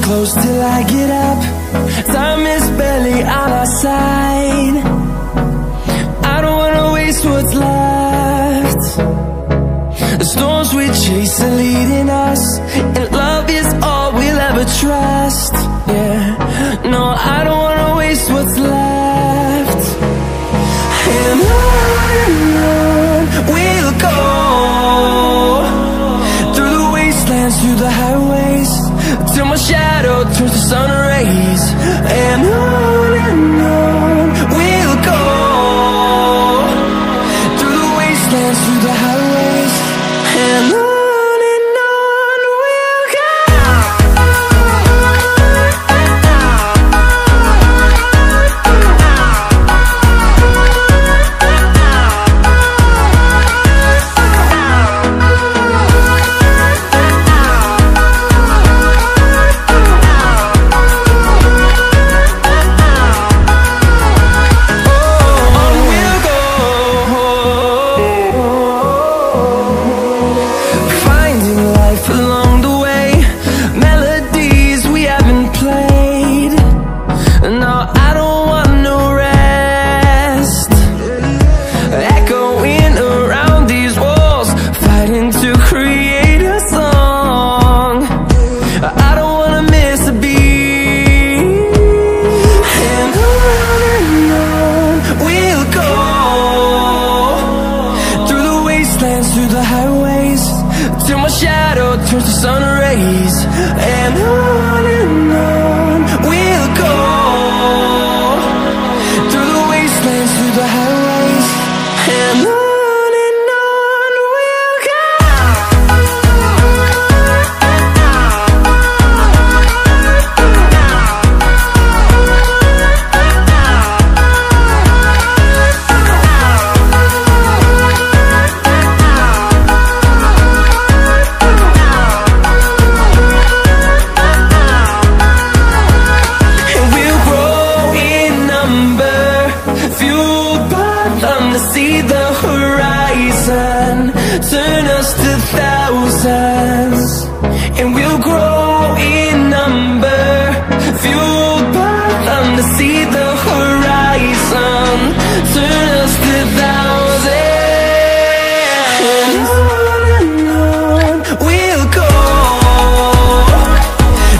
close till I get up. Time is barely on our side. I don't wanna waste what's left. The storms we chase are leading us, and love is all we'll ever trust. Yeah, no, I don't wanna waste what's left. And on we'll go, through the wastelands, through the highways, till my shadow turns to sun rays. And on we'll go, through the wastelands, through the highways, and on we'll go. Through the highways, till my shadow turns to sun rays. And on we'll go, through the wastelands, through the highways, and on we'll go. See the horizon, turn us to thousands, and we'll grow in number, fueled by them. To see the horizon, turn us to thousands, and on we'll go,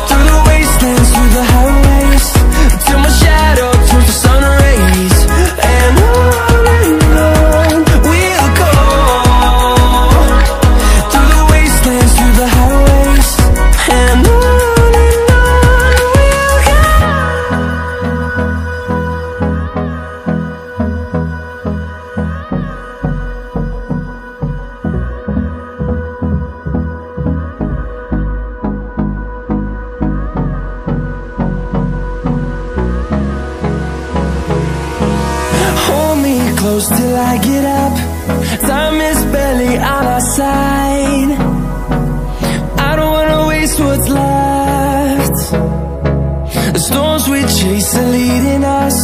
through the wastelands, through the highways, till my shadow turns to sun rays. And close till I get up. Time is barely on our side. I don't wanna waste what's left. The storms we chase are leading us,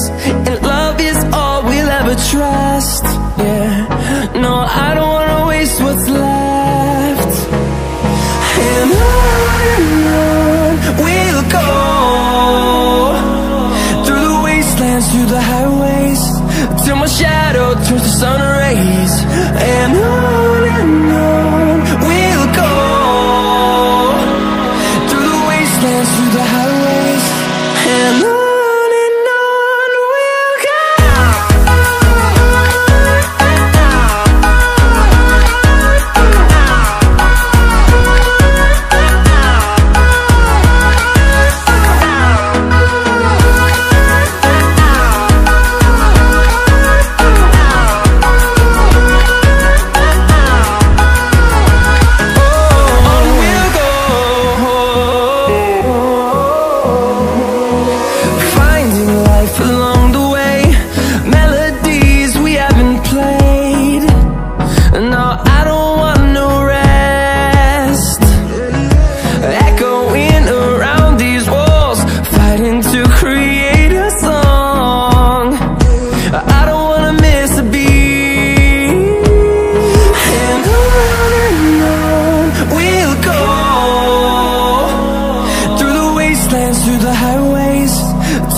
and love is all we'll ever trust. Yeah, no, I don't wanna waste what's left. And on we'll go, through the wastelands, through the highways, till my shadow turns to sun rays. And on we'll go, through the wastelands, through the highways, and on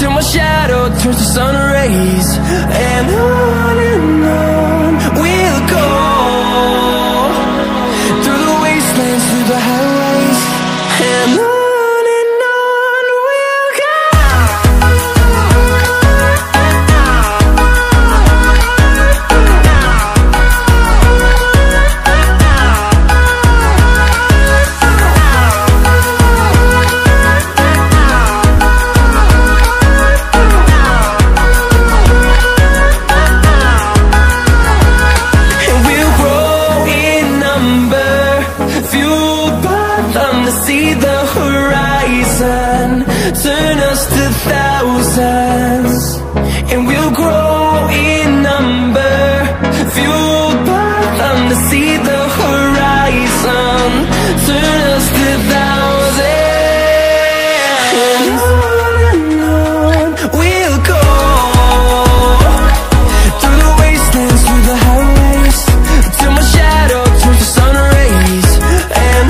till my shadow turns to sun rays. And on we'll go, through the wastelands, through the highways. And on we'll go. See the horizon, turn us to thousands, and we'll grow in number, fueled by them to see the horizon, turn us to thousands. And on we'll go, through the wastelands, through the highways, till my shadow turns to sun rays. And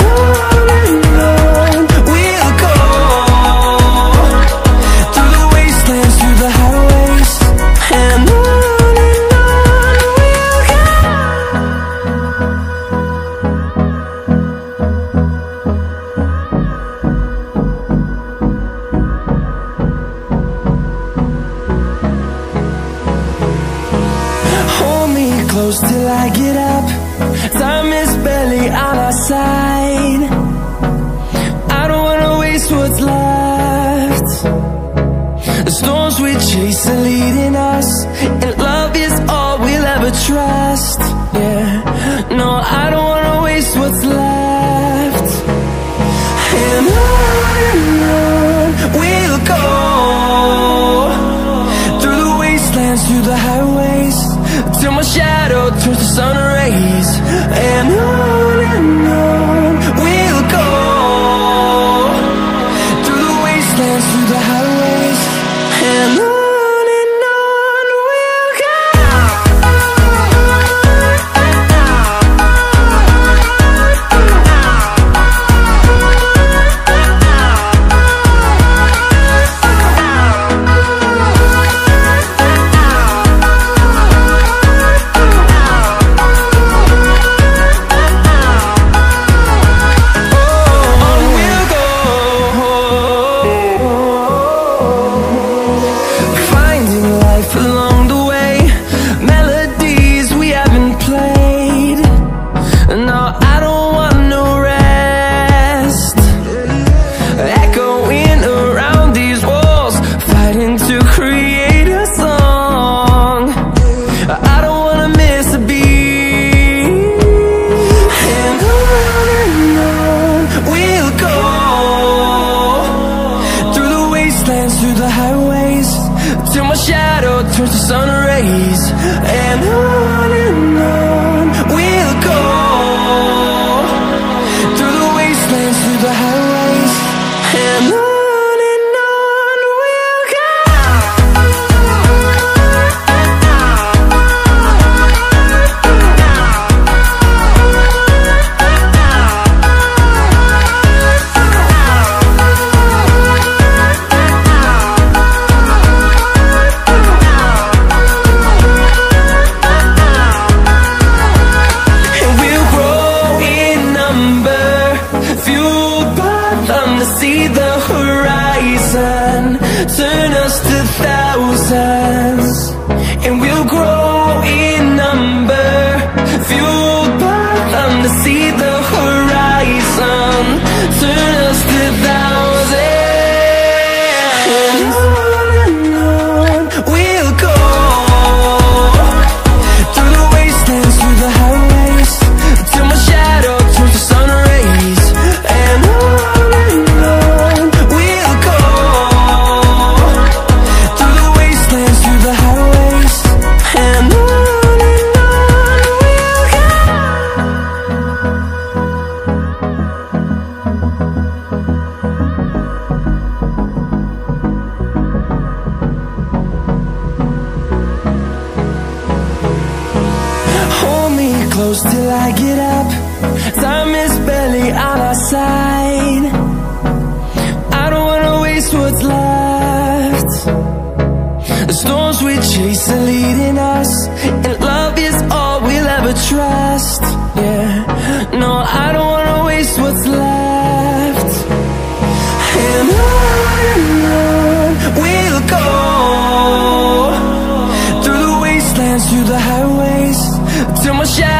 close till I get up, time is barely on our side. I don't wanna waste what's left. The storms we chase are leading us, and love is all we'll ever trust. Yeah, no, I don't wanna waste what's left. And on we'll go, through the wastelands, through the highways, till my shadow turns to sun rays. And on we'll go, through the wastelands, through the highways. And on we'll go. Through the highways, till my shadow turns to sun rays. And on we'll go, through the wastelands, through the highways. And on we'll go. See the horizon, turn us to thousands, and we'll grow in number, fueled by them to see the horizon, turn us to thousands. And on we'll go, through the wastelands, through the highways, till my shadow turns to sun rays. And close till I get up, time is barely on our side. I don't wanna waste what's left. chasing, leading us, and love is all we'll ever trust. Yeah, no, I don't wanna waste what's left. And on we'll go, through the wastelands, through the highways, till my shadow